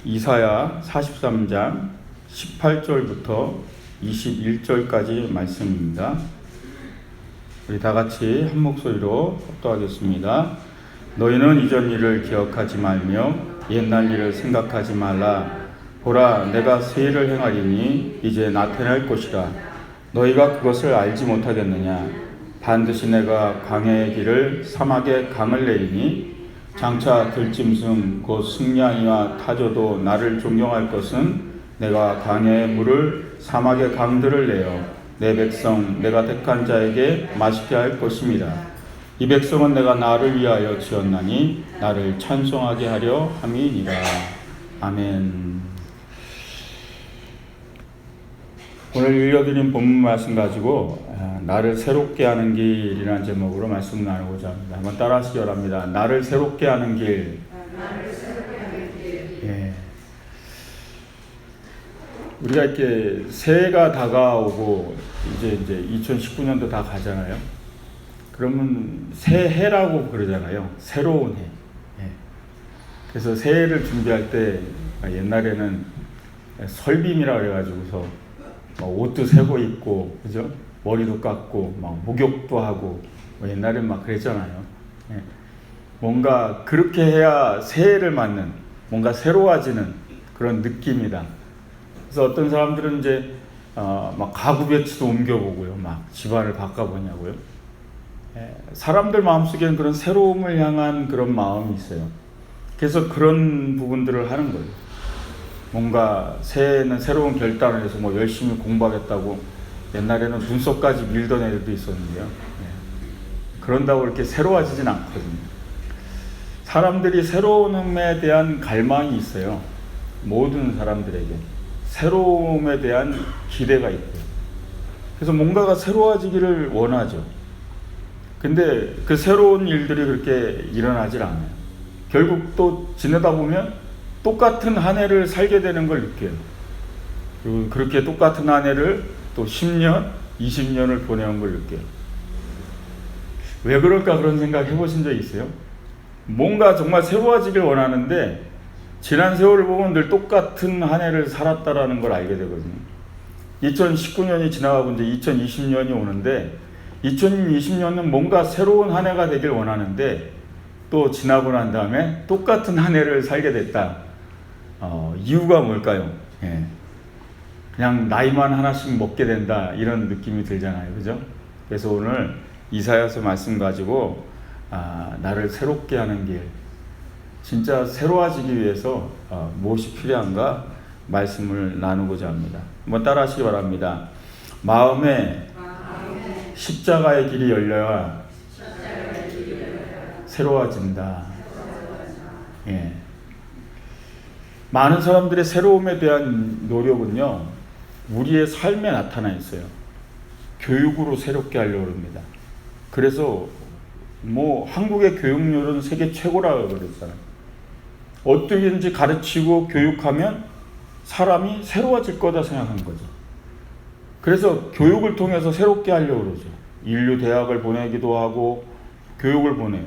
이사야 43장 18절부터 21절까지 말씀입니다. 우리 다 같이 한 목소리로 합독하겠습니다. 너희는 이전 일을 기억하지 말며 옛날 일을 생각하지 말라. 보라, 내가 새 일을 행하리니 이제 나타날 것이라. 너희가 그것을 알지 못하겠느냐? 반드시 내가 광야의 길을 사막의 강을 내리니 장차 들짐승 곧 승냥이와 타조도 나를 존경할 것은 내가 광야의 물을 사막의 강들을 내어 내 백성 내가 택한 자에게 마시게 할 것입니다. 이 백성은 내가 나를 위하여 지었나니 나를 찬송하게 하려 함이니라. 아멘. 오늘 읽어드린 본문 말씀 가지고 나를 새롭게 하는 길이라는 제목으로 말씀 나누고자 합니다. 한번 따라하시기 바랍니다. 나를 새롭게 하는 길. 예. 우리가 이렇게 새해가 다가오고 이제 2019년도 다 가잖아요. 그러면 새해라고 그러잖아요. 새로운 해. 예. 그래서 새해를 준비할 때 옛날에는 설빔이라 그래가지고서 옷도 새거 입고, 그죠? 머리도 깎고, 목욕도 하고, 옛날엔 그랬잖아요. 예. 뭔가 그렇게 해야 새해를 맞는, 뭔가 새로워지는 그런 느낌이다. 그래서 어떤 사람들은 이제, 가구 배치도 옮겨보고요. 집안을 바꿔보냐고요. 예. 사람들 마음속에는 그런 새로움을 향한 그런 마음이 있어요. 그래서 그런 부분들을 하는 거예요. 뭔가 새해에는 새로운 결단을 해서 열심히 공부하겠다고 옛날에는 눈썹까지 밀던 애들도 있었는데요. 예. 그런다고 이렇게 새로워지진 않거든요. 사람들이 새로움에 대한 갈망이 있어요. 모든 사람들에게 새로움에 대한 기대가 있고요. 그래서 뭔가가 새로워지기를 원하죠. 근데 그 새로운 일들이 그렇게 일어나질 않아요. 결국 또 지내다 보면 똑같은 한 해를 살게 되는 걸 느껴요. 그리고 그렇게 똑같은 한 해를 또 10년, 20년을 보내는 걸 느껴요. 왜 그럴까 그런 생각 해보신 적 있어요? 뭔가 정말 새로워지길 원하는데 지난 세월을 보면 늘 똑같은 한 해를 살았다라는 걸 알게 되거든요. 2019년이 지나가고 이제 2020년이 오는데 2020년은 뭔가 새로운 한 해가 되길 원하는데 또 지나고 난 다음에 똑같은 한 해를 살게 됐다. 이유가 뭘까요? 예. 그냥 나이만 하나씩 먹게 된다 이런 느낌이 들잖아요, 그죠? 그래서 오늘 이사야서 말씀 가지고 나를 새롭게 하는 길, 진짜 새로워지기 위해서 무엇이 필요한가 말씀을 나누고자 합니다. 한번 따라하시기 바랍니다. 마음에 십자가의 길이 열려야 새로워진다. 예. 많은 사람들의 새로움에 대한 노력은요, 우리의 삶에 나타나 있어요. 교육으로 새롭게 하려고 합니다. 그래서 한국의 교육률은 세계 최고라고 그랬잖아요. 어떻게든지 가르치고 교육하면 사람이 새로워질 거다 생각한 거죠. 그래서 교육을 통해서 새롭게 하려고 그러죠. 인류 대학을 보내기도 하고 교육을 보내요.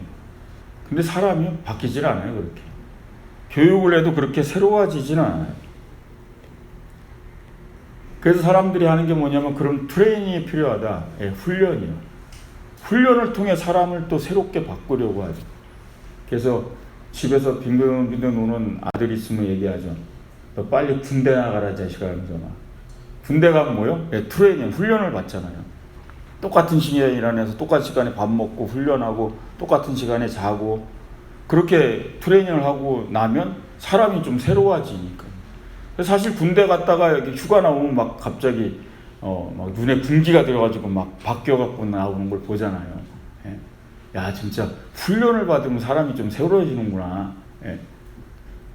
근데 사람이 바뀌질 않아요, 그렇게. 교육을 해도 그렇게 새로워지지는 않아요. 그래서 사람들이 하는 게 뭐냐면 그런 트레이닝이 필요하다. 예, 훈련이요. 훈련을 통해 사람을 또 새롭게 바꾸려고 하죠. 그래서 집에서 빙글빙글 노는 아들이 있으면 얘기하죠. 너 빨리 군대 나가라 자식아 하면서 군대 가면 뭐요? 예, 트레이닝, 훈련을 받잖아요. 똑같은 시간에 일어나서 똑같은 시간에 밥 먹고 훈련하고 똑같은 시간에 자고 그렇게 트레이닝을 하고 나면 사람이 좀 새로워지니까. 사실 군대 갔다가 여기 휴가 나오면 갑자기 눈에 군기가 들어가지고 바뀌어갖고 나오는 걸 보잖아요. 예. 야, 진짜 훈련을 받으면 사람이 좀 새로워지는구나. 예.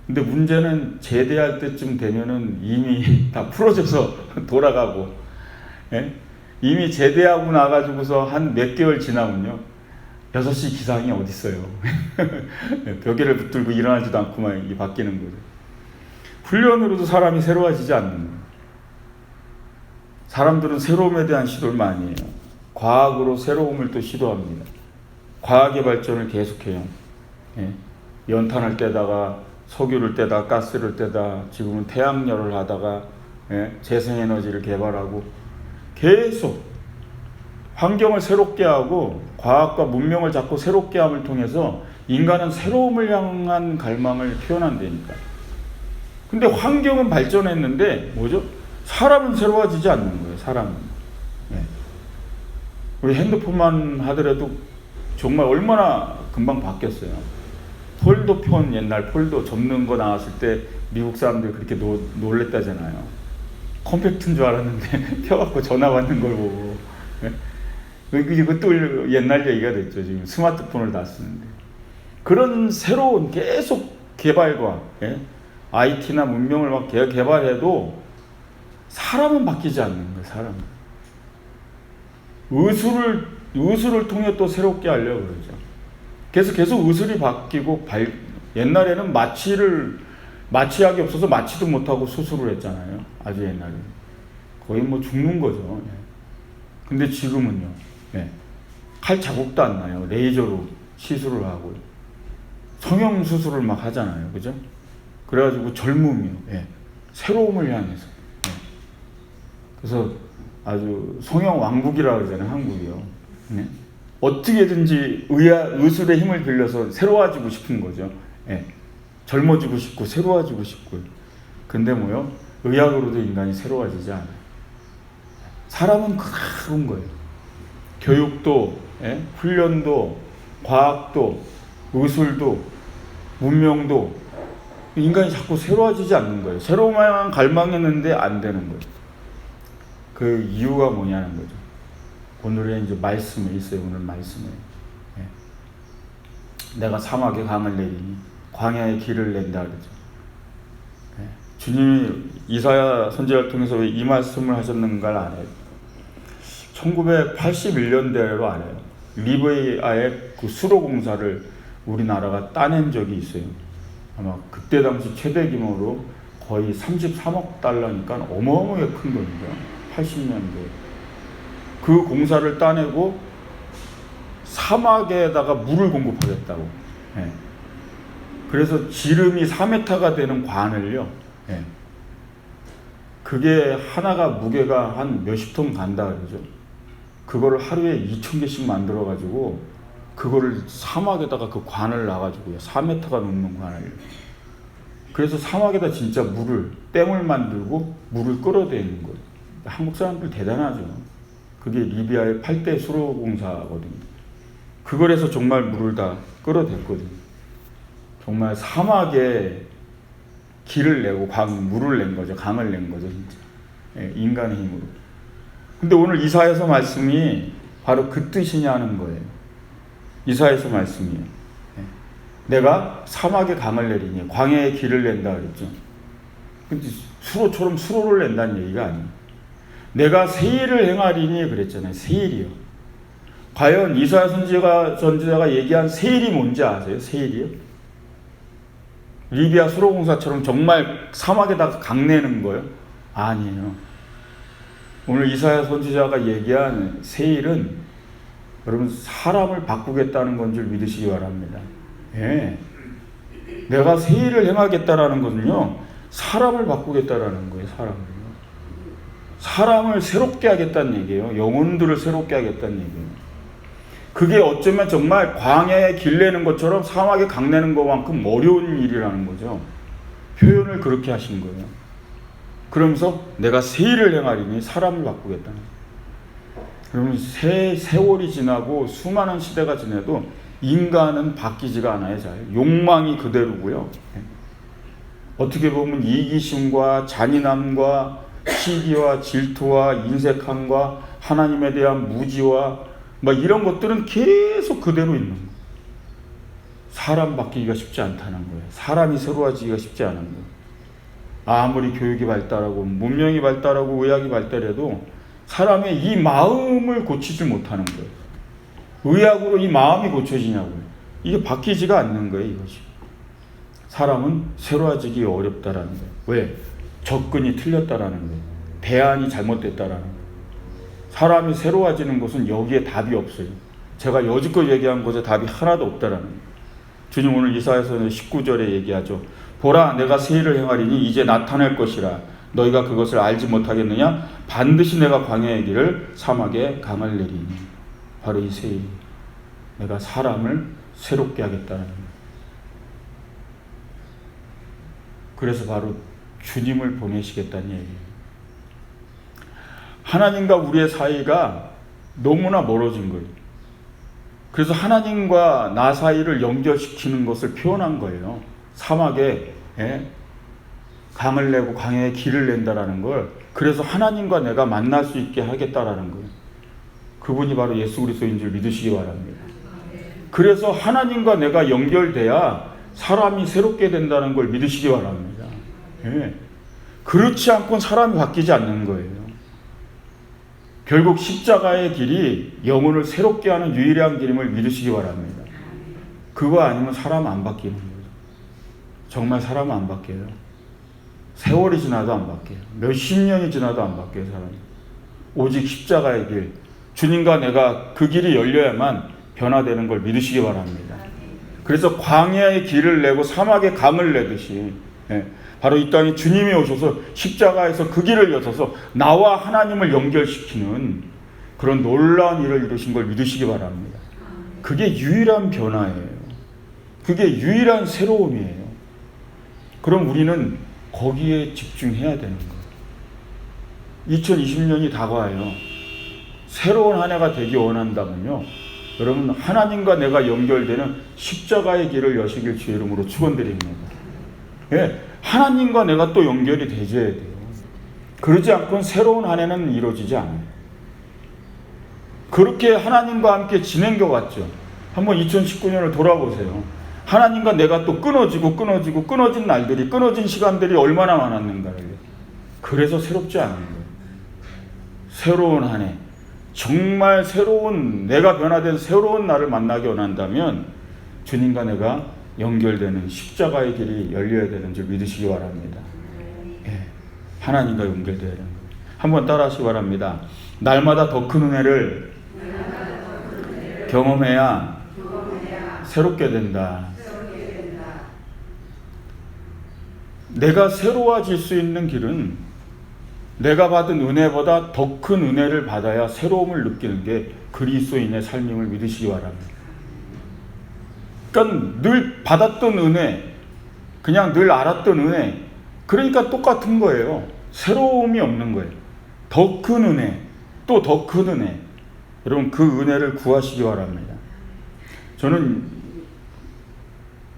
근데 문제는 제대할 때쯤 되면은 이미 다 풀어져서 돌아가고, 예. 이미 제대하고 나가지고서 한 몇 개월 지나면요, 6시 기상이 어딨어요. 벽에를 붙들고 일어나지도 않고만 바뀌는 거죠. 훈련으로도 사람이 새로워지지 않는 거예요. 사람들은 새로움에 대한 시도를 많이 해요. 과학으로 새로움을 또 시도합니다. 과학의 발전을 계속해요. 예. 연탄을 떼다가 석유를 떼다 가스를 떼다 지금은 태양열을 하다가 재생에너지를 개발하고 계속 환경을 새롭게 하고 과학과 문명을 자꾸 새롭게 함을 통해서 인간은 새로움을 향한 갈망을 표현한다니까. 근데 환경은 발전했는데 뭐죠? 사람은 새로워지지 않는 거예요. 사람은. 우리 핸드폰만 하더라도 정말 얼마나 금방 바뀌었어요. 폴더폰, 옛날 폴더 접는 거 나왔을 때 미국 사람들 그렇게 놀랬다잖아요. 컴팩트인 줄 알았는데 펴갖고 전화 받는 걸 보고. 이것도 옛날 얘기가 됐죠. 지금 스마트폰을 다 쓰는데. 그런 새로운 계속 개발과 IT나 문명을 막 개발해도 사람은 바뀌지 않는 거예요. 사람은. 의술을 통해 또 새롭게 하려고 그러죠. 그래서 계속 의술이 바뀌고 옛날에는 마취약이 없어서 마취도 못하고 수술을 했잖아요. 아주 옛날에. 거의 뭐 죽는 거죠. 근데 지금은요. 칼 자국도 안 나요. 레이저로 시술을 하고 성형 수술을 막 하잖아요. 그죠? 그래가지고 젊음이요. 새로움을 향해서. 그래서 아주 성형 왕국이라고 그러잖아요. 한국이요. 어떻게든지 의술의 힘을 빌려서 새로워지고 싶은 거죠. 젊어지고 싶고 새로워지고 싶고. 근데 뭐요? 의학으로도 인간이 새로워지지 않아요. 사람은 그런 거예요. 교육도, 훈련도, 과학도, 의술도, 문명도 인간이 자꾸 새로워지지 않는 거예요. 새로움만 갈망했는데 안 되는 거예요. 그 이유가 뭐냐는 거죠. 오늘의 이제 말씀에 있어요. 오늘 말씀에. 내가 사막에 강을 내리니 광야에 길을 낸다 그러죠. 주님이 이사야 선지자를 통해서 왜 이 말씀을 하셨는가를 알아요. 1981년대로 알아요. 리비아의 그 수로 공사를 우리나라가 따낸 적이 있어요. 아마 그때 당시 최대 규모로 거의 33억 달러니까 어마어마하게 큰 겁니다. 80년대. 그 공사를 따내고 사막에다가 물을 공급하겠다고. 그래서 지름이 4m가 되는 관을요. 그게 하나가 무게가 한 몇십 톤 간다 그러죠. 그거를 하루에 2,000개씩 만들어가지고 그거를 사막에다가 그 관을 놔가지고요. 4m가 넘는 관을. 그래서 사막에다 진짜 댐을 만들고 물을 끌어대는 거예요. 한국 사람들 대단하죠. 그게 리비아의 8대 수로 공사거든요. 그걸 해서 정말 물을 다 끌어댔거든요. 정말 사막에 길을 내고 물을 낸 거죠. 강을 낸 거죠. 진짜. 인간의 힘으로. 근데 오늘 이사야서 말씀이 바로 그 뜻이냐는 거예요. 이사야서 말씀이에요. 내가 사막에 강을 내리니 광야에 길을 낸다 그랬죠. 근데 수로처럼 수로를 낸다는 얘기가 아니에요. 내가 세일을 행하리니 그랬잖아요. 세일이요. 과연 이사야 선지자가 얘기한 세일이 뭔지 아세요? 세일이요? 리비아 수로공사처럼 정말 사막에다가 강 내는 거예요? 아니에요. 오늘 이사야 선지자가 얘기한 세일은 여러분 사람을 바꾸겠다는 건 줄 믿으시기 바랍니다. 내가 세일을 행하겠다라는 것은요, 사람을 바꾸겠다라는 거예요. 사람을 새롭게 하겠다는 얘기예요. 영혼들을 새롭게 하겠다는 얘기예요. 그게 어쩌면 정말 광야에 길 내는 것처럼 사막에 강 내는 것만큼 어려운 일이라는 거죠. 표현을 그렇게 하신 거예요. 그러면서 내가 세일을 행하리니 사람을 바꾸겠다는 거예요. 그러면 세월이 지나고 수많은 시대가 지나도 인간은 바뀌지가 않아요. 잘. 욕망이 그대로고요. 어떻게 보면 이기심과 잔인함과 시기와 질투와 인색함과 하나님에 대한 무지와 이런 것들은 계속 그대로 있는 거예요. 사람 바뀌기가 쉽지 않다는 거예요. 사람이 새로워지기가 쉽지 않은 거예요. 아무리 교육이 발달하고 문명이 발달하고 의학이 발달해도 사람의 이 마음을 고치지 못하는 거예요. 의학으로 이 마음이 고쳐지냐고요. 이게 바뀌지가 않는 거예요. 이것이. 사람은 새로워지기 어렵다라는 거예요. 왜? 접근이 틀렸다라는 거예요. 대안이 잘못됐다라는 거예요. 사람이 새로워지는 것은 여기에 답이 없어요. 제가 여지껏 얘기한 것에 답이 하나도 없다라는 거예요. 주님 오늘 이사야서 19절에 얘기하죠. 보라, 내가 새 일을 행하리니 이제 나타날 것이라. 너희가 그것을 알지 못하겠느냐? 반드시 내가 광야의 길을 사막에 강을 내리니. 바로 이 새 일, 내가 사람을 새롭게 하겠다는 거예요. 그래서 바로 주님을 보내시겠다는 얘기예요. 하나님과 우리의 사이가 너무나 멀어진 거예요. 그래서 하나님과 나 사이를 연결시키는 것을 표현한 거예요. 사막에 강을 내고 광야에 길을 낸다라는 걸. 그래서 하나님과 내가 만날 수 있게 하겠다라는 거예요. 그분이 바로 예수 그리스도인 줄 믿으시기 바랍니다. 그래서 하나님과 내가 연결돼야 사람이 새롭게 된다는 걸 믿으시기 바랍니다. 그렇지 않고는 사람이 바뀌지 않는 거예요. 결국 십자가의 길이 영혼을 새롭게 하는 유일한 길임을 믿으시기 바랍니다. 그거 아니면 사람 안 바뀌는 거예요. 정말 사람은 안 바뀌어요. 세월이 지나도 안 바뀌어요. 몇십 년이 지나도 안 바뀌어요, 사람이. 오직 십자가의 길, 주님과 내가 그 길이 열려야만 변화되는 걸 믿으시기 바랍니다. 그래서 광야의 길을 내고 사막의 강을 내듯이 바로 이 땅에 주님이 오셔서 십자가에서 그 길을 여셔서 나와 하나님을 연결시키는 그런 놀라운 일을 이루신 걸 믿으시기 바랍니다. 그게 유일한 변화예요. 그게 유일한 새로움이에요. 그럼 우리는 거기에 집중해야 되는 거예요. 2020년이 다가와요. 새로운 한 해가 되기 원한다면요, 여러분 하나님과 내가 연결되는 십자가의 길을 여시길 주의 이름으로 축원드립니다. 하나님과 내가 또 연결이 되셔야 돼요. 그러지 않고는 새로운 한 해는 이루어지지 않아요. 그렇게 하나님과 함께 지낸 것 같죠. 한번 2019년을 돌아보세요. 하나님과 내가 또 끊어진 날들이, 끊어진 시간들이 얼마나 많았는가를. 그래서 새롭지 않은 거예요. 새로운 한 해, 정말 새로운, 내가 변화된 새로운 나를 만나기 원한다면 주님과 내가 연결되는 십자가의 길이 열려야 되는 줄 믿으시기 바랍니다. 하나님과 연결되어야 되는 거예요. 한번 따라하시기 바랍니다. 날마다 더 큰 은혜를 경험해야 새롭게 된다. 내가 새로워질 수 있는 길은 내가 받은 은혜보다 더 큰 은혜를 받아야 새로움을 느끼는 게 그리스도인의 삶임을 믿으시기 바랍니다. 그러니까 늘 받았던 은혜, 그냥 늘 알았던 은혜, 그러니까 똑같은 거예요. 새로움이 없는 거예요. 더 큰 은혜, 또 더 큰 은혜. 여러분 그 은혜를 구하시기 바랍니다. 저는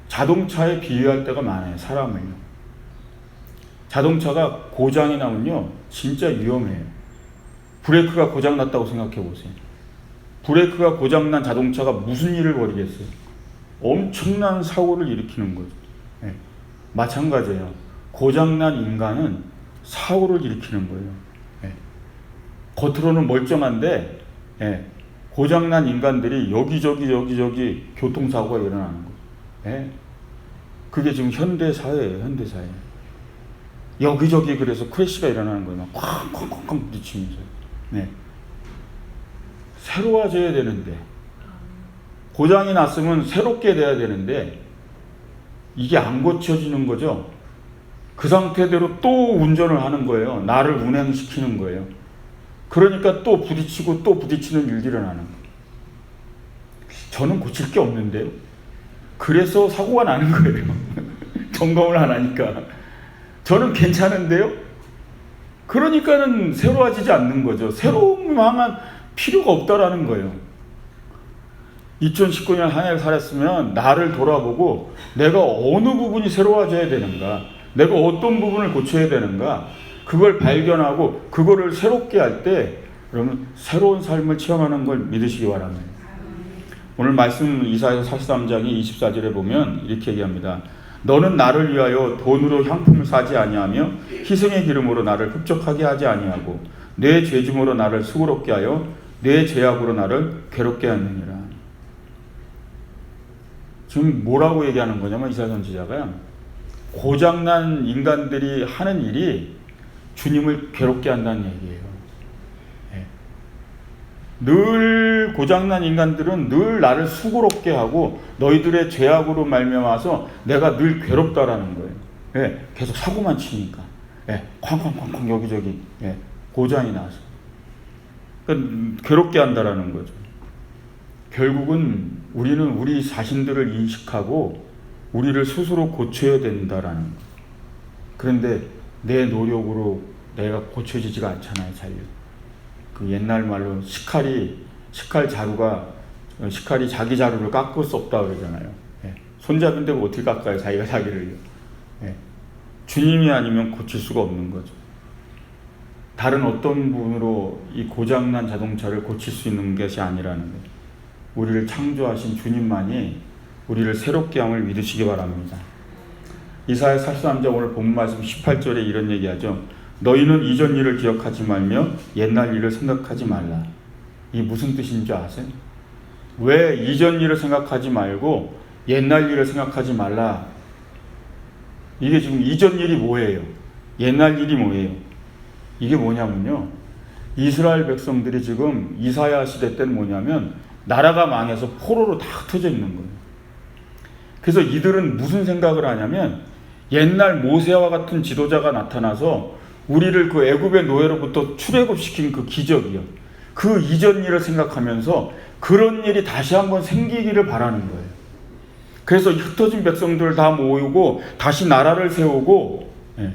자동차에 비유할 때가 많아요. 사람을요. 자동차가 고장이 나면요 진짜 위험해요. 브레이크가 고장났다고 생각해 보세요. 브레이크가 고장난 자동차가 무슨 일을 벌이겠어요? 엄청난 사고를 일으키는 거죠. 마찬가지예요. 고장난 인간은 사고를 일으키는 거예요. 겉으로는 멀쩡한데 고장난 인간들이 여기저기 교통사고가 일어나는 거예요. 그게 지금 현대사회예요. 현대사회. 여기저기 그래서 크래시가 일어나는 거예요. 쾅쾅쾅쾅 부딪히면서. 새로워져야 되는데, 고장이 났으면 새롭게 돼야 되는데 이게 안 고쳐지는 거죠. 그 상태대로 또 운전을 하는 거예요. 나를 운행시키는 거예요. 그러니까 또 부딪히고 또 부딪히는 일들이 일어나는 거예요. 저는 고칠 게 없는데요. 그래서 사고가 나는 거예요. 점검을 안 하니까. 저는 괜찮은데요. 그러니까는 새로워지지 않는 거죠. 새로움만 필요가 없다라는 거예요. 2019년 한 해를 살았으면 나를 돌아보고 내가 어느 부분이 새로워져야 되는가, 내가 어떤 부분을 고쳐야 되는가, 그걸 발견하고 그거를 새롭게 할 때 그러면 새로운 삶을 체험하는 걸 믿으시기 바랍니다. 오늘 말씀 이사야서 43장이 24절에 보면 이렇게 얘기합니다. 너는 나를 위하여 돈으로 향품을 사지 아니하며 희생의 기름으로 나를 흡족하게 하지 아니하고 내 죄짐으로 나를 수고롭게 하여 내 죄악으로 나를 괴롭게 하느니라. 지금 뭐라고 얘기하는 거냐면 이사야 선지자가 고장난 인간들이 하는 일이 주님을 괴롭게 한다는 얘기예요. 늘 고장난 인간들은 늘 나를 수고롭게 하고 너희들의 죄악으로 말미암아서 내가 늘 괴롭다라는 거예요. 예, 계속 사고만 치니까. 예, 쾅쾅쾅쾅 여기저기 예, 고장이 나서. 그러니까 괴롭게 한다라는 거죠. 결국은 우리는 우리 자신들을 인식하고 우리를 스스로 고쳐야 된다라는 거. 그런데 내 노력으로 내가 고쳐지지가 않잖아요, 잘. 그 옛날 말로 식칼이 자기 자루를 깎을 수 없다 그러잖아요. 예. 손잡이인데 어떻게 깎아요, 자기가 자기를요. 예. 주님이 아니면 고칠 수가 없는 거죠. 다른 어떤 분으로 이 고장난 자동차를 고칠 수 있는 것이 아니라는 거예요. 우리를 창조하신 주님만이 우리를 새롭게 함을 믿으시기 바랍니다. 이사야 43장 오늘 본 말씀 18절에 이런 얘기하죠. 너희는 이전 일을 기억하지 말며 옛날 일을 생각하지 말라. 이 무슨 뜻인 줄 아세요? 왜 이전 일을 생각하지 말고 옛날 일을 생각하지 말라? 이게 지금 이전 일이 뭐예요? 옛날 일이 뭐예요? 이게 뭐냐면요, 이스라엘 백성들이 지금 이사야 시대 때는 뭐냐면 나라가 망해서 포로로 다 흩어져 있는 거예요. 그래서 이들은 무슨 생각을 하냐면 옛날 모세와 같은 지도자가 나타나서 우리를 그 애굽의 노예로부터 출애굽시킨 그 기적이요, 그 이전 일을 생각하면서 그런 일이 다시 한번 생기기를 바라는 거예요. 그래서 흩어진 백성들을 다 모으고 다시 나라를 세우고, 예.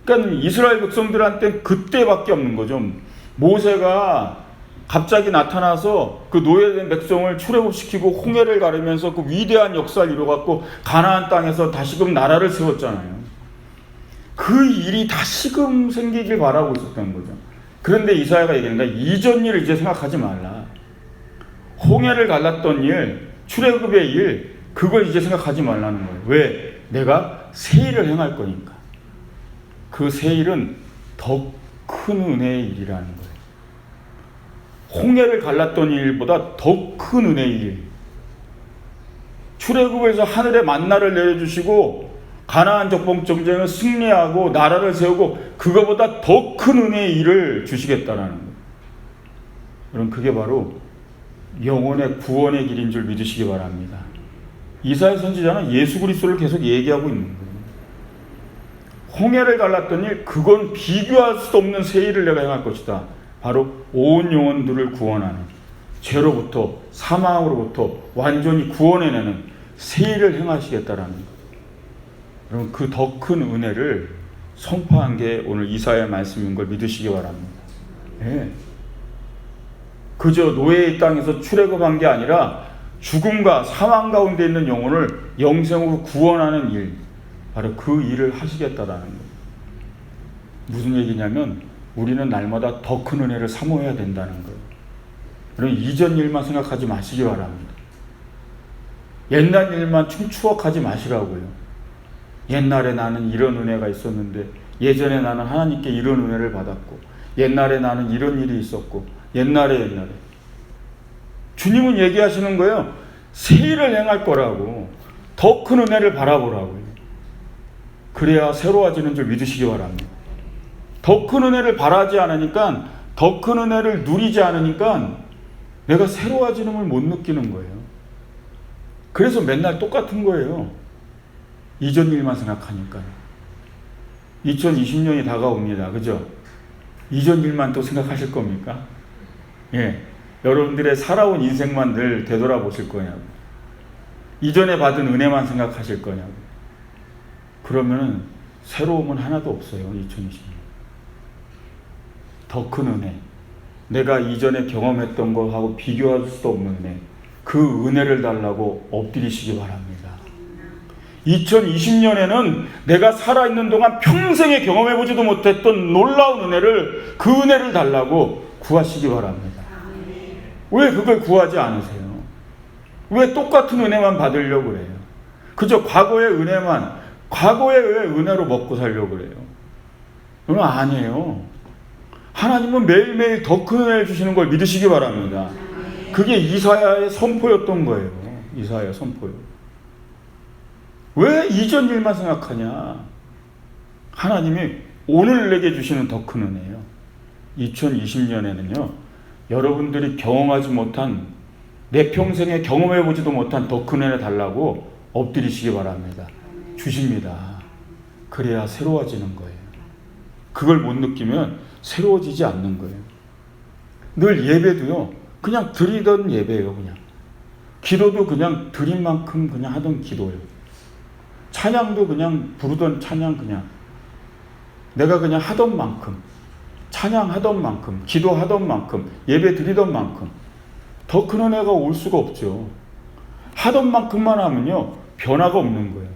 그러니까 이스라엘 백성들한테 그때밖에 없는 거죠. 모세가 갑자기 나타나서 그 노예된 백성을 출애굽시키고 홍해를 가르면서 그 위대한 역사를 이루어갖고 가나안 땅에서 다시금 나라를 세웠잖아요. 그 일이 다시금 생기길 바라고 있었던 거죠. 그런데 이사야가 얘기하는 거야. 이전 일을 이제 생각하지 말라. 홍해를 갈랐던 일, 출애굽의 일, 그걸 이제 생각하지 말라는 거예요. 왜? 내가 새 일을 행할 거니까. 그 새 일은 더 큰 은혜의 일이라는 거예요. 홍해를 갈랐던 일보다 더 큰 은혜의 일. 출애굽에서 하늘에 만나를 내려주시고 가나안 적복 전쟁을 승리하고 나라를 세우고 그거보다 더 큰 은혜의 일을 주시겠다라는 거예요. 그럼 그게 바로 영혼의 구원의 길인 줄 믿으시기 바랍니다. 이사야 선지자는 예수 그리스도를 계속 얘기하고 있는 거예요. 홍해를 갈랐던 일, 그건 비교할 수 없는 새 일을 내가 행할 것이다. 바로 온 영혼들을 구원하는, 죄로부터 사망으로부터 완전히 구원해내는 새 일을 행하시겠다라는 것. 여러분, 그 더 큰 은혜를 선포한 게 오늘 이사야 말씀인 걸 믿으시기 바랍니다. 네. 그저 노예의 땅에서 출애굽한 게 아니라 죽음과 사망 가운데 있는 영혼을 영생으로 구원하는 일, 바로 그 일을 하시겠다라는 거예요. 무슨 얘기냐면 우리는 날마다 더 큰 은혜를 사모해야 된다는 거예요. 여러분, 이전 일만 생각하지 마시기 바랍니다. 옛날 일만 추억하지 마시라고요. 옛날에 나는 이런 은혜가 있었는데, 예전에 나는 하나님께 이런 은혜를 받았고, 옛날에 나는 이런 일이 있었고, 옛날에 주님은 얘기하시는 거예요. 새 일을 행할 거라고. 더 큰 은혜를 바라보라고요. 그래야 새로워지는 줄 믿으시기 바랍니다. 더 큰 은혜를 바라지 않으니까, 더 큰 은혜를 누리지 않으니까 내가 새로워지는 걸 못 느끼는 거예요. 그래서 맨날 똑같은 거예요. 이전 일만 생각하니까. 2020년이 다가옵니다. 그죠? 이전 일만 또 생각하실 겁니까? 예. 여러분들의 살아온 인생만 늘 되돌아보실 거냐고. 이전에 받은 은혜만 생각하실 거냐고. 그러면 새로움은 하나도 없어요. 2020년. 더 큰 은혜. 내가 이전에 경험했던 것하고 비교할 수도 없는 은혜. 그 은혜를 달라고 엎드리시기 바랍니다. 2020년에는 내가 살아있는 동안 평생에 경험해보지도 못했던 놀라운 은혜를, 그 은혜를 달라고 구하시기 바랍니다. 왜 그걸 구하지 않으세요? 왜 똑같은 은혜만 받으려고 그래요? 그저 과거의 은혜만, 과거의 은혜로 먹고 살려고 그래요? 그건 아니에요. 하나님은 매일매일 더 큰 은혜를 주시는 걸 믿으시기 바랍니다. 그게 이사야의 선포였던 거예요. 이사야 선포요. 왜 이전 일만 생각하냐? 하나님이 오늘 내게 주시는 더 큰 은혜예요. 2020년에는요, 여러분들이 경험하지 못한, 내 평생에 경험해보지도 못한 더 큰 은혜 달라고 엎드리시기 바랍니다. 주십니다. 그래야 새로워지는 거예요. 그걸 못 느끼면 새로워지지 않는 거예요. 늘 예배도요, 그냥 드리던 예배예요. 그냥 기도도 그냥 드린 만큼 그냥 하던 기도예요. 찬양도 그냥 부르던 찬양, 그냥 내가 그냥 하던 만큼, 찬양하던 만큼, 기도하던 만큼, 예배 드리던 만큼. 더 큰 은혜가 올 수가 없죠. 하던 만큼만 하면요, 변화가 없는 거예요.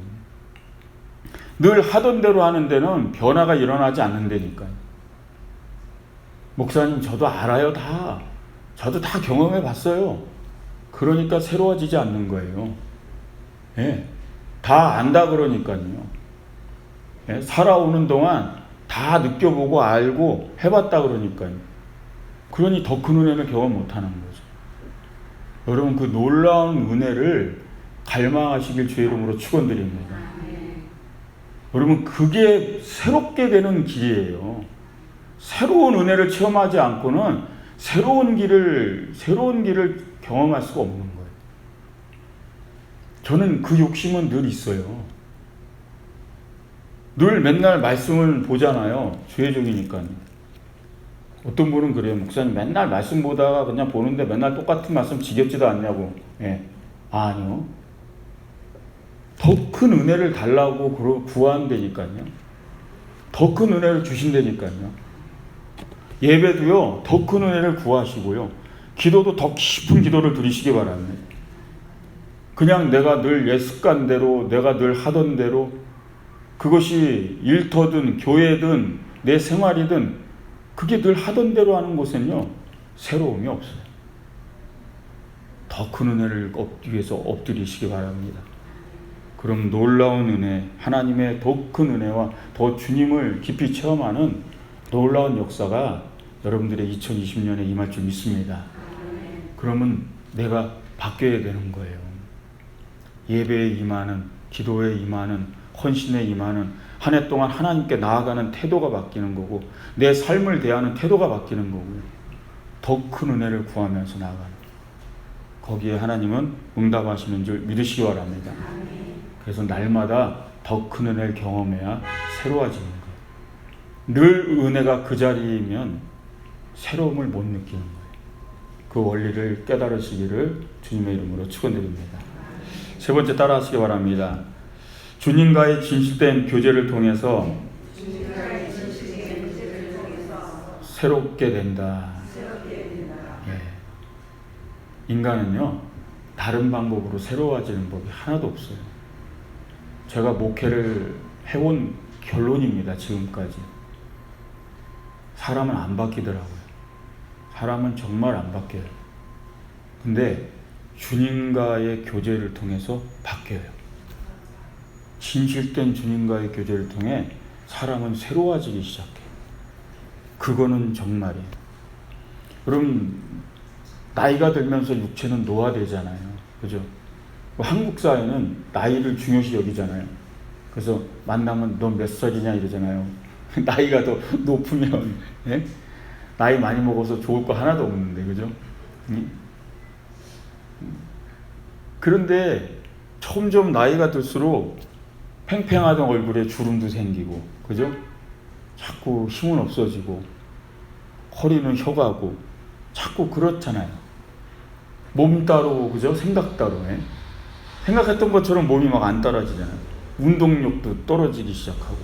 늘 하던 대로 하는 데는 변화가 일어나지 않는 데니까요. 목사님, 저도 알아요. 저도 다 경험해 봤어요. 그러니까 새로워지지 않는 거예요. 예, 다 안다 그러니까요. 예, 살아오는 동안 다 느껴보고 알고 해봤다 그러니까요. 그러니 더 큰 은혜를 경험 못하는 거죠. 여러분, 그 놀라운 은혜를 갈망하시길 주의 이름으로 축원드립니다. 여러분, 그게 새롭게 되는 길이에요. 새로운 은혜를 체험하지 않고는 새로운 길을 경험할 수가 없는 거예요. 저는 그 욕심은 늘 있어요. 늘 맨날 말씀을 보잖아요. 주의 종이니까요. 어떤 분은 그래요. 목사님, 맨날 말씀 보다가 그냥 보는데 맨날 똑같은 말씀 지겹지도 않냐고. 예. 아니요. 더 큰 은혜를 달라고 구한다니까요. 더 큰 은혜를 주신다니까요. 예배도요, 더 큰 은혜를 구하시고요. 기도도 더 깊은 기도를 드리시기 바랍니다. 그냥 내가 늘 옛 습관대로, 내가 늘 하던 대로, 그것이 일터든 교회든 내 생활이든 그게 늘 하던 대로 하는 곳은요, 새로움이 없어요. 더 큰 은혜를 얻기 위해서 엎드리시기 바랍니다. 그럼 놀라운 은혜, 하나님의 더 큰 은혜와 더 주님을 깊이 체험하는 놀라운 역사가 여러분들의 2020년에 임할 줄 믿습니다. 그러면 내가 바뀌어야 되는 거예요. 예배에 임하는, 기도에 임하는, 헌신에 임하는, 한 해 동안 하나님께 나아가는 태도가 바뀌는 거고, 내 삶을 대하는 태도가 바뀌는 거고요. 더 큰 은혜를 구하면서 나아가는, 거기에 하나님은 응답하시는 줄 믿으시기 바랍니다. 그래서 날마다 더 큰 은혜를 경험해야 새로워지는 거예요. 늘 은혜가 그 자리이면 새로움을 못 느끼는 거예요. 그 원리를 깨달으시기를 주님의 이름으로 축원드립니다. 세 번째, 따라하시기 바랍니다. 주님과의 진실된 교제를 통해서 새롭게 된다. 예. 인간은요, 다른 방법으로 새로워지는 법이 하나도 없어요. 제가 목회를 해온 결론입니다. 지금까지 사람은 안 바뀌더라고요. 사람은 정말 안 바뀌어요. 근데 주님과의 교제를 통해서 바뀌어요. 진실된 주님과의 교제를 통해 사람은 새로워지기 시작해요. 그거는 정말이에요. 여러분, 나이가 들면서 육체는 노화되잖아요. 그죠? 한국 사회는 나이를 중요시 여기잖아요. 그래서 만나면 너 몇 살이냐 이러잖아요. 나이가 더 높으면, 예? 나이 많이 먹어서 좋을 거 하나도 없는데, 그죠? 그런데 점점 나이가 들수록 팽팽하던 얼굴에 주름도 생기고, 그죠? 자꾸 힘은 없어지고, 허리는 혀가고, 자꾸 그렇잖아요. 몸 따로, 그죠? 생각 따로. 예? 생각했던 것처럼 몸이 막 안 따라지잖아요. 운동력도 떨어지기 시작하고.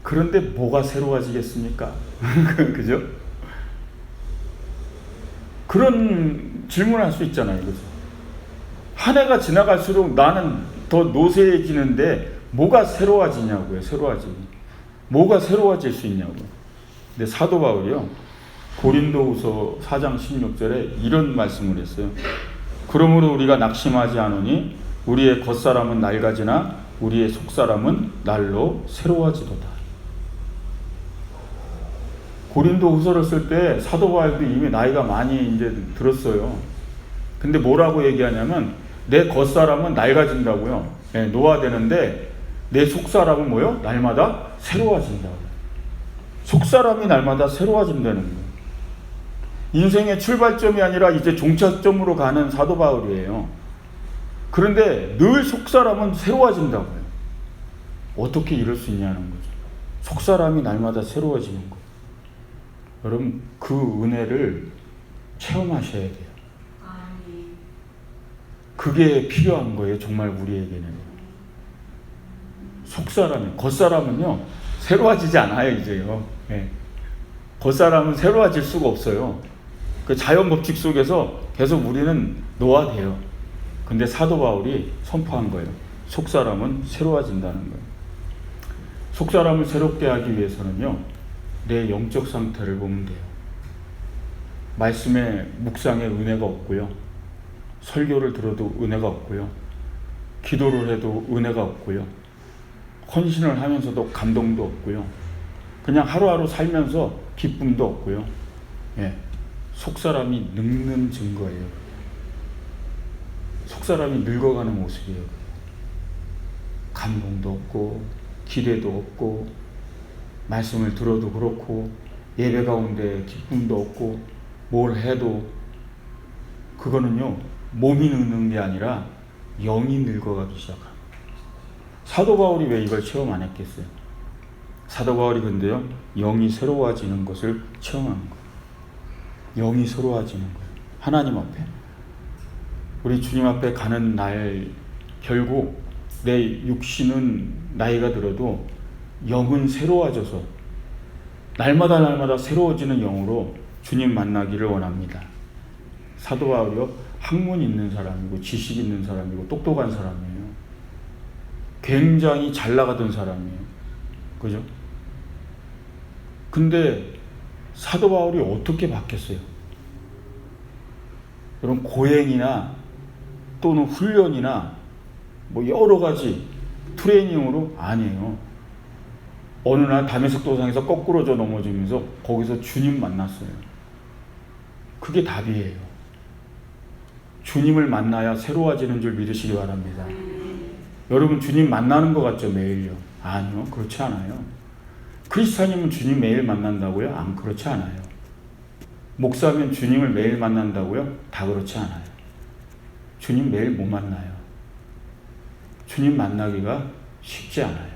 그런데 뭐가 새로워지겠습니까? 그죠? 그런 질문을 할 수 있잖아요. 그죠? 한 해가 지나갈수록 나는 더 노쇠해지는데 뭐가 새로워지냐고요. 뭐가 새로워질 수 있냐고요. 근데 사도 바울이요, 고린도후서 4장 16절에 이런 말씀을 했어요. 그러므로 우리가 낙심하지 않으니 우리의 겉사람은 낡아지나 우리의 속사람은 날로 새로워지도다. 고린도후서를 쓸 때 사도 바울도 이미 나이가 많이 이제 들었어요. 근데 뭐라고 얘기하냐면 내 겉사람은 낡아진다고요. 네, 노화되는데 내 속사람은 뭐요? 날마다 새로워진다고요. 속사람이 날마다 새로워진다는 거예요. 인생의 출발점이 아니라 이제 종착점으로 가는 사도 바울이에요. 그런데 늘 속사람은 새로워진다고요. 어떻게 이럴 수 있냐는 거죠. 속사람이 날마다 새로워지는 거. 여러분 그 은혜를 체험하셔야 돼요. 그게 필요한 거예요. 정말 우리에게는. 속사람이, 겉사람은요 새로워지지 않아요. 이제요. 네. 겉사람은 새로워질 수가 없어요. 그 자연 법칙 속에서 계속 우리는 노화돼요. 근데 사도 바울이 선포한 거예요. 속사람은 새로워진다는 거예요. 속사람을 새롭게 하기 위해서는요, 내 영적 상태를 보면 돼요. 말씀의 묵상에 은혜가 없고요, 설교를 들어도 은혜가 없고요, 기도를 해도 은혜가 없고요, 헌신을 하면서도 감동도 없고요, 그냥 하루하루 살면서 기쁨도 없고요. 예, 속사람이 늙는 증거예요. 속사람이 늙어가는 모습이에요. 감동도 없고 기대도 없고 말씀을 들어도 그렇고 예배 가운데 기쁨도 없고 뭘 해도 그거는요 몸이 늙는 게 아니라 영이 늙어가기 시작합니다. 사도 바울이 왜 이걸 체험 안 했겠어요? 사도 바울이 근데요 영이 새로워지는 것을 체험하는 거예요. 영이 새로워지는 거예요. 하나님 앞에 우리 주님 앞에 가는 날 결국 내 육신은 나이가 들어도 영은 새로워져서 날마다 새로워지는 영으로 주님 만나기를 원합니다. 사도 바울이요 학문 있는 사람이고 지식 있는 사람이고 똑똑한 사람이에요. 굉장히 잘 나가던 사람이에요. 그죠? 근데 사도 바울이 어떻게 바뀌었어요? 여러분 고행이나 또는 훈련이나 뭐 여러 가지 트레이닝으로 아니에요. 어느 날 다메섹 도상에서 거꾸로져 넘어지면서 거기서 주님 만났어요. 그게 답이에요. 주님을 만나야 새로워지는 줄 믿으시기 바랍니다. 여러분 주님 만나는 것 같죠? 매일요? 아니요. 그렇지 않아요. 크리스찬이면 주님 매일 만난다고요? 안 그렇지 않아요. 목사면 주님을 매일 만난다고요? 다 그렇지 않아요. 주님 매일 못 만나요. 주님 만나기가 쉽지 않아요.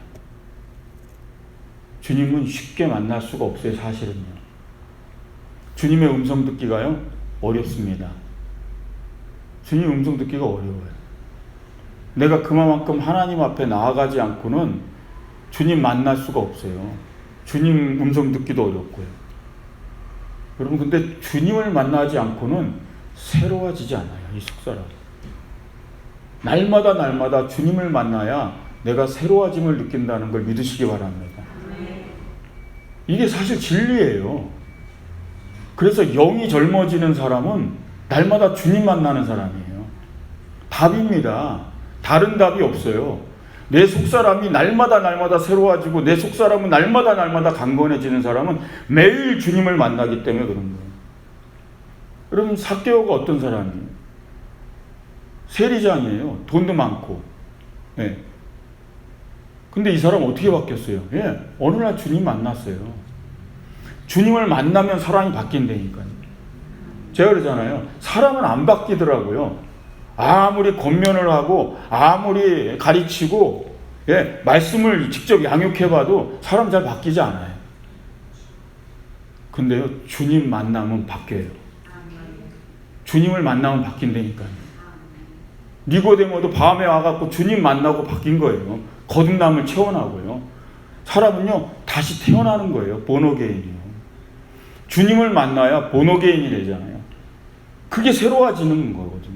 주님은 쉽게 만날 수가 없어요. 사실은요. 주님의 음성 듣기가요 어렵습니다. 주님 음성 듣기가 어려워요. 내가 그만큼 하나님 앞에 나아가지 않고는 주님 만날 수가 없어요. 주님 음성 듣기도 어렵고요. 여러분 근데 주님을 만나지 않고는 새로워지지 않아요. 이 속사람. 날마다 주님을 만나야 내가 새로워짐을 느낀다는 걸 믿으시기 바랍니다. 이게 사실 진리예요. 그래서 영이 젊어지는 사람은 날마다 주님 만나는 사람이에요. 답입니다. 다른 답이 없어요. 내 속사람이 날마다 새로워지고 내 속사람은 날마다 강건해지는 사람은 매일 주님을 만나기 때문에 그런 거예요. 여러분 삭개오가 어떤 사람이에요? 세리장이에요. 돈도 많고. 네. 근데 이 사람 어떻게 바뀌었어요? 예, 어느 날 주님 만났어요. 주님을 만나면 사람이 바뀐다니까요. 제가 그러잖아요. 사람은 안 바뀌더라고요. 아무리 권면을 하고 아무리 가르치고 예, 말씀을 직접 양육해봐도 사람 잘 바뀌지 않아요. 근데요 주님 만나면 바뀌어요. 주님을 만나면 바뀐다니까요. 니고데모도 밤에 와갖고 주님 만나고 바뀐 거예요. 거듭남을 체험하고요. 사람은요 다시 태어나는 거예요. 본어게인이요. 주님을 만나야 본어게인이 되잖아요. 그게 새로워지는 거거든요.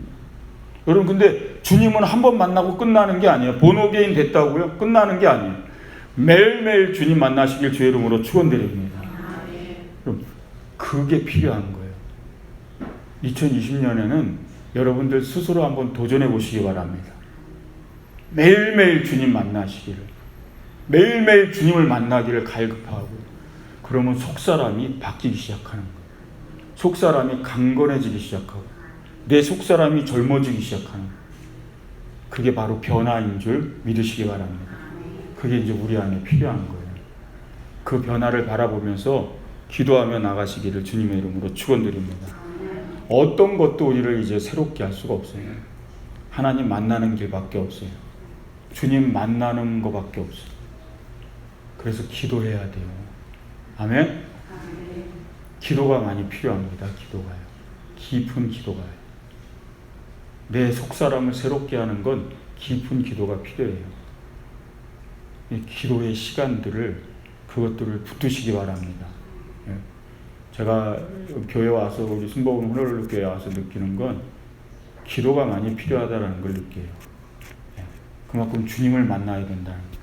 여러분 근데 주님은 한 번 만나고 끝나는 게 아니에요. 본어게인 됐다고요? 끝나는 게 아니에요. 매일매일 주님 만나시길 주의 이름으로 축원드립니다. 그럼 그게 필요한 거예요. 2020년에는 여러분들 스스로 한번 도전해 보시기 바랍니다. 매일매일 주님 만나시기를, 매일매일 주님을 만나기를 갈급하고, 그러면 속사람이 바뀌기 시작하는 거예요. 속사람이 강건해지기 시작하고 내 속사람이 젊어지기 시작하는 거예요. 그게 바로 변화인 줄 믿으시기 바랍니다. 그게 이제 우리 안에 필요한 거예요. 그 변화를 바라보면서 기도하며 나가시기를 주님의 이름으로 축원드립니다. 어떤 것도 우리를 이제 새롭게 할 수가 없어요. 하나님 만나는 길밖에 없어요. 주님 만나는 것밖에 없어요. 그래서 기도해야 돼요. 아멘? 기도가 많이 필요합니다. 기도가요. 깊은 기도가요. 내 속사람을 새롭게 하는 건 깊은 기도가 필요해요. 이 기도의 시간들을, 그것들을 붙드시기 바랍니다. 예. 제가 교회 와서, 우리 순복음 호노룰루 교회 와서 느끼는 건 기도가 많이 필요하다는 걸 느껴요. 예. 그만큼 주님을 만나야 된다는 거예요.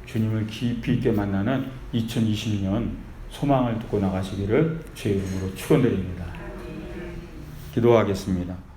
주님을 깊이 있게 만나는 2020년 소망을 듣고 나가시기를 주의 이름으로 축원드립니다. 기도하겠습니다.